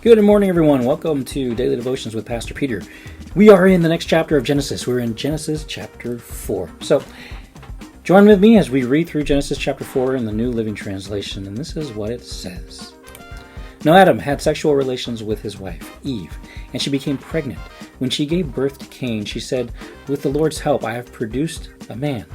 Good morning, everyone. Welcome to Daily Devotions with Pastor Peter. We are in the next chapter of Genesis. We're in Genesis chapter 4. So, join with me as we read through Genesis chapter 4 in the New Living Translation, and this is what it says. Now Adam had sexual relations with his wife, Eve, and she became pregnant. When she gave birth to Cain, she said, "With the Lord's help, I have produced a man."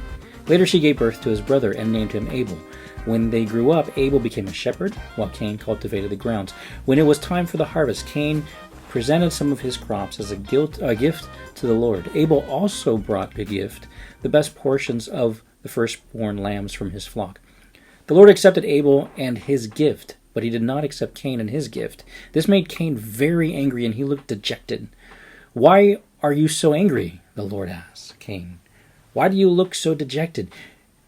Later she gave birth to his brother and named him Abel. When they grew up, Abel became a shepherd, while Cain cultivated the grounds. When it was time for the harvest, Cain presented some of his crops as a gift to the Lord. Abel also brought a gift, the best portions of the firstborn lambs from his flock. The Lord accepted Abel and his gift, but he did not accept Cain and his gift. This made Cain very angry, and he looked dejected. "Why are you so angry?" the Lord asked Cain. "Why do you look so dejected?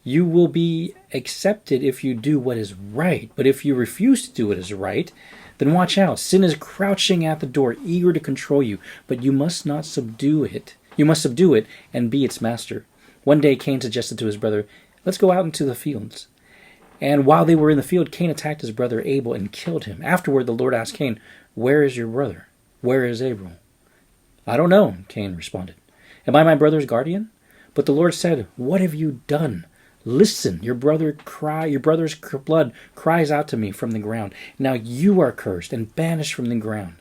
You will be accepted if you do what is right, but if you refuse to do what is right, then watch out. Sin is crouching at the door, eager to control you, but you must not subdue it. You must subdue it and be its master." One day Cain suggested to his brother, "Let's go out into the fields." And while they were in the field, Cain attacked his brother Abel and killed him. Afterward, the Lord asked Cain, "Where is your brother? Where is Abel?" "I don't know," Cain responded. "Am I my brother's guardian?" But the Lord said, "What have you done? Listen, your brother's blood cries out to me from the ground. Now you are cursed and banished from the ground,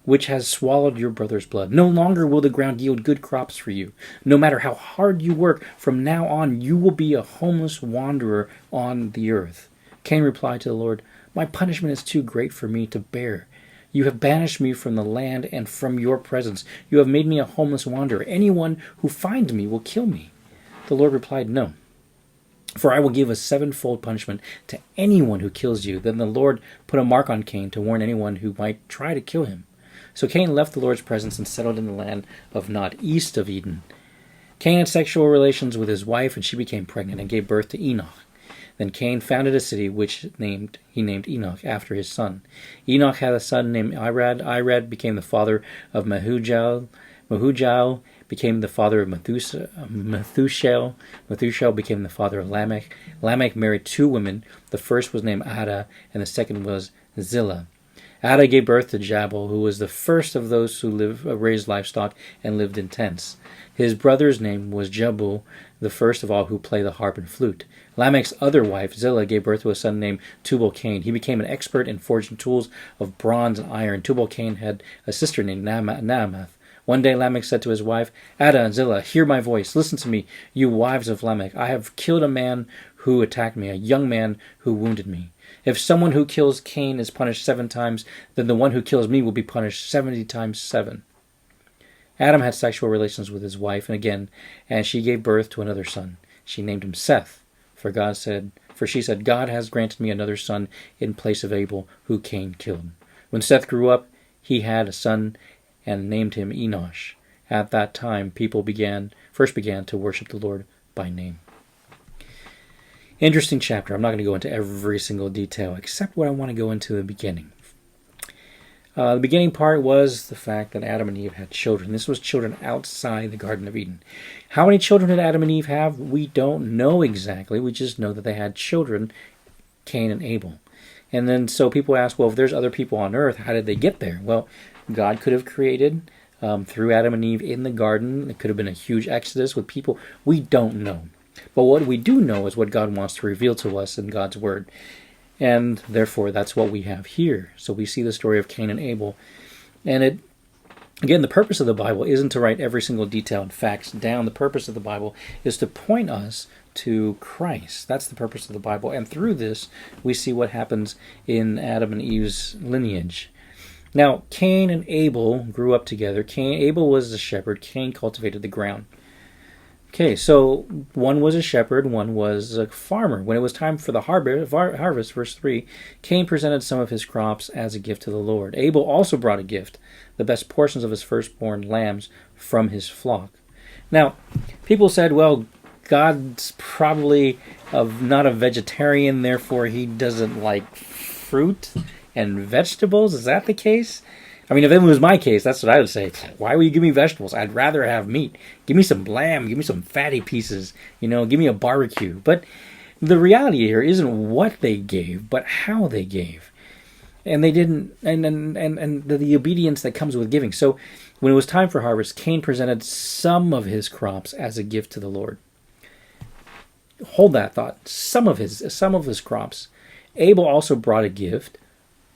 which has swallowed your brother's blood. No longer will the ground yield good crops for you. No matter how hard you work, from now on you will be a homeless wanderer on the earth." Cain replied to the Lord, "My punishment is too great for me to bear. You have banished me from the land and from your presence. You have made me a homeless wanderer. Anyone who finds me will kill me." The Lord replied, "No. For I will give a sevenfold punishment to anyone who kills you." Then the Lord put a mark on Cain to warn anyone who might try to kill him. So Cain left the Lord's presence and settled in the land of Nod, east of Eden. Cain had sexual relations with his wife, and she became pregnant and gave birth to Enoch. Then Cain founded a city which he named Enoch after his son. Enoch had a son named Irad. Irad became the father of Mehujael. Mehujael became the father of Methuselah. Methuselah became the father of Lamech. Lamech married two women. The first was named Ada, and the second was Zillah. Ada gave birth to Jabal, who was the first of those who raised livestock and lived in tents. His brother's name was Jabal, the first of all who play the harp and flute. Lamech's other wife, Zillah, gave birth to a son named Tubal-Cain. He became an expert in forging tools of bronze and iron. Tubal-Cain had a sister named Naamath. One day Lamech said to his wife, "Ada and Zillah, hear my voice. Listen to me, you wives of Lamech. I have killed a man who attacked me, a young man who wounded me. If someone who kills Cain is punished 7 times, then the one who kills me will be punished 70 times 7. Adam had sexual relations with his wife, and she gave birth to another son. She named him Seth, for she said, "God has granted me another son in place of Abel, who Cain killed." When Seth grew up, he had a son and named him Enosh. At that time, people first began to worship the Lord by name. Interesting chapter. I'm not going to go into every single detail, except what I want to go into the beginning. The beginning part was the fact that Adam and Eve had children. This was children outside the Garden of Eden. How many children did Adam and Eve have? We don't know exactly. We just know that they had children, Cain and Abel. And then so people ask, well, if there's other people on earth, how did they get there? Well, God could have created through Adam and Eve in the garden. It could have been a huge exodus with people. We don't know. But what we do know is what God wants to reveal to us in God's Word. And therefore, that's what we have here. So we see the story of Cain and Abel. And again, the purpose of the Bible isn't to write every single detail and facts down. The purpose of the Bible is to point us to Christ. That's the purpose of the Bible. And through this, we see what happens in Adam and Eve's lineage. Now, Cain and Abel grew up together. Abel was the shepherd. Cain cultivated the ground. Okay, so one was a shepherd, one was a farmer. When it was time for the harvest, verse 3, Cain presented some of his crops as a gift to the Lord. Abel also brought a gift, the best portions of his firstborn lambs from his flock. Now, people said, well, God's probably not a vegetarian, therefore he doesn't like fruit and vegetables. Is that the case? I mean, if it was my case, that's what I would say. Why would you give me vegetables? I'd rather have meat. Give me some lamb. Give me some fatty pieces. Give me a barbecue. But the reality here isn't what they gave, but how they gave. And they didn't, and the obedience that comes with giving. So when it was time for harvest, Cain presented some of his crops as a gift to the Lord. Hold that thought. Some of his crops. Abel also brought a gift,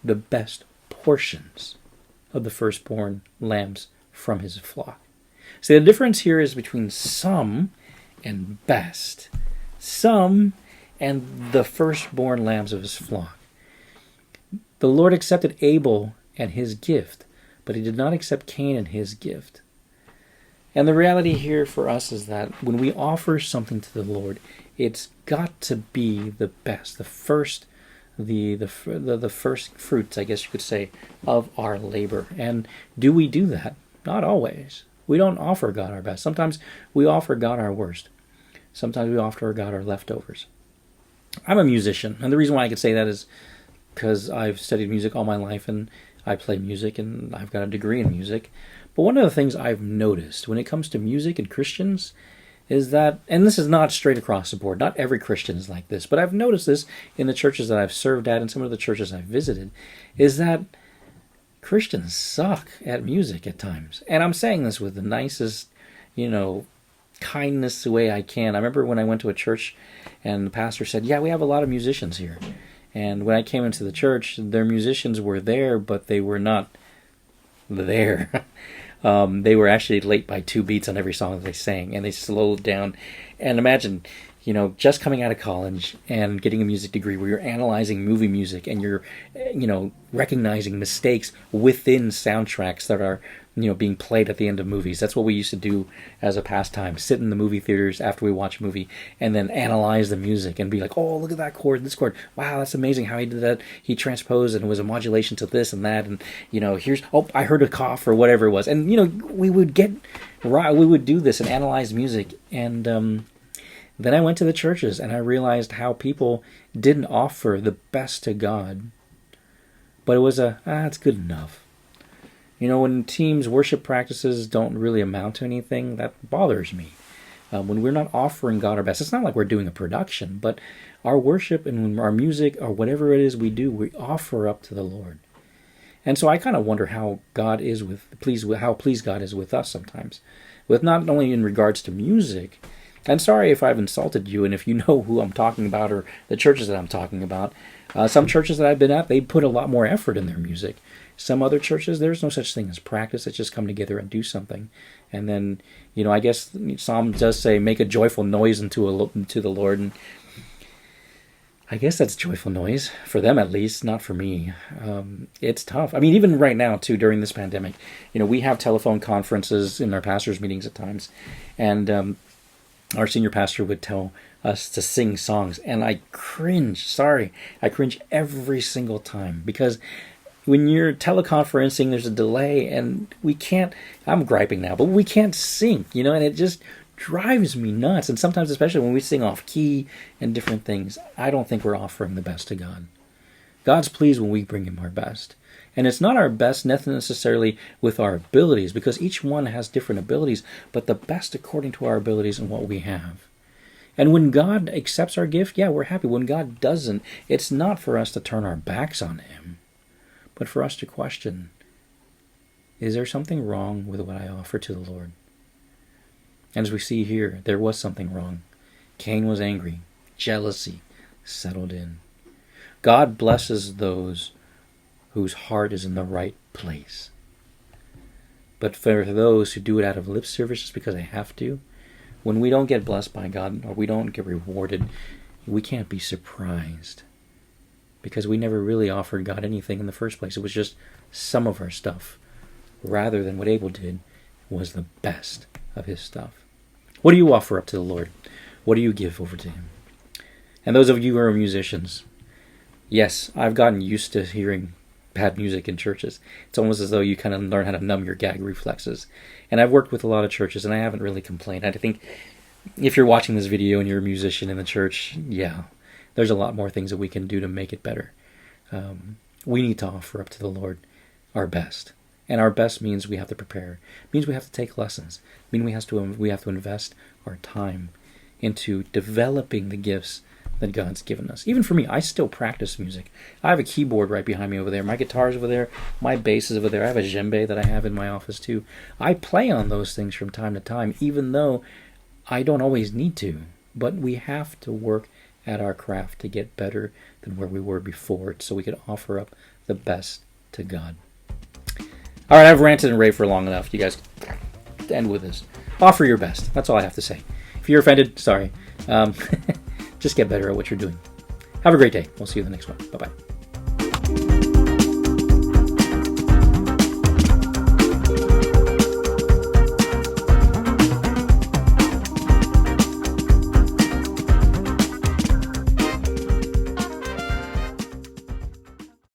the best portions of the firstborn lambs from his flock. See, the difference here is between some and best. Some and the firstborn lambs of his flock. The Lord accepted Abel and his gift, but he did not accept Cain and his gift. And the reality here for us is that when we offer something to the Lord, it's got to be the best, the first fruits, I guess you could say, of our labor. And do we do that? Not always. We don't offer God our best. Sometimes we offer God our worst. Sometimes we offer God our leftovers. I'm a musician, and the reason why I could say that is because I've studied music all my life, and I play music, and I've got a degree in music. But one of the things I've noticed when it comes to music and Christians is that, and this is not straight across the board, not every Christian is like this, but I've noticed this in the churches that I've served at and some of the churches I've visited, is that Christians suck at music at times. And I'm saying this with the nicest, kindness the way I can. I remember when I went to a church and the pastor said, yeah, we have a lot of musicians here. And when I came into the church, their musicians were there, but they were not there. They were actually late by 2 beats on every song that they sang, and they slowed down. And imagine, just coming out of college and getting a music degree where you're analyzing movie music and you're, recognizing mistakes within soundtracks that are, being played at the end of movies. That's what we used to do as a pastime. Sit in the movie theaters after we watch a movie and then analyze the music and be like, oh, look at that chord, this chord. Wow, that's amazing how he did that. He transposed and it was a modulation to this and that. And, I heard a cough or whatever it was. And, we would do this and analyze music. And then I went to the churches and I realized how people didn't offer the best to God. But it was it's good enough. When teams' worship practices don't really amount to anything, that bothers me. When we're not offering God our best, it's not like we're doing a production, but our worship and our music or whatever it is we do, we offer up to the Lord. And so I kind of wonder how God is how pleased God is with us sometimes, with not only in regards to music. And sorry if I've insulted you, and if you know who I'm talking about or the churches that I'm talking about. Some churches that I've been at, they put a lot more effort in their music. Some other churches, there's no such thing as practice. It's just come together and do something. And then, I guess Psalm does say, make a joyful noise unto the Lord. And I guess that's joyful noise, for them at least, not for me. It's tough. I mean, even right now, too, during this pandemic, we have telephone conferences in our pastors' meetings at times. And our senior pastor would tell us to sing songs. And I cringe every single time, because when you're teleconferencing, there's a delay, and I'm griping now, but we can't sync, and it just drives me nuts. And sometimes, especially when we sing off key and different things, I don't think we're offering the best to God. God's pleased when we bring him our best. And it's not our best necessarily with our abilities, because each one has different abilities, but the best according to our abilities and what we have. And when God accepts our gift, yeah, we're happy. When God doesn't, it's not for us to turn our backs on him, but for us to question, is there something wrong with what I offer to the Lord? And as we see here, there was something wrong. Cain was angry. Jealousy settled in. God blesses those whose heart is in the right place. But for those who do it out of lip service just because they have to, when we don't get blessed by God or we don't get rewarded, we can't be surprised, because we never really offered God anything in the first place. It was just some of our stuff, rather than what Abel did was the best of his stuff. What do you offer up to the Lord? What do you give over to him? And those of you who are musicians, yes, I've gotten used to hearing bad music in churches. It's almost as though you kind of learn how to numb your gag reflexes. And I've worked with a lot of churches, and I haven't really complained. I think if you're watching this video and you're a musician in the church, yeah, there's a lot more things that we can do to make it better. We need to offer up to the Lord our best. And our best means we have to prepare. It means we have to take lessons. It means we have to invest our time into developing the gifts that God's given us. Even for me, I still practice music. I have a keyboard right behind me over there. My guitar's over there. My bass is over there. I have a djembe that I have in my office too. I play on those things from time to time, even though I don't always need to. But we have to work at our craft to get better than where we were before, so we can offer up the best to God. All right, I've ranted and raved for long enough. You guys end with this. Offer your best. That's all I have to say. If you're offended, sorry. Just get better at what you're doing. Have a great day. We'll see you in the next one. Bye-bye.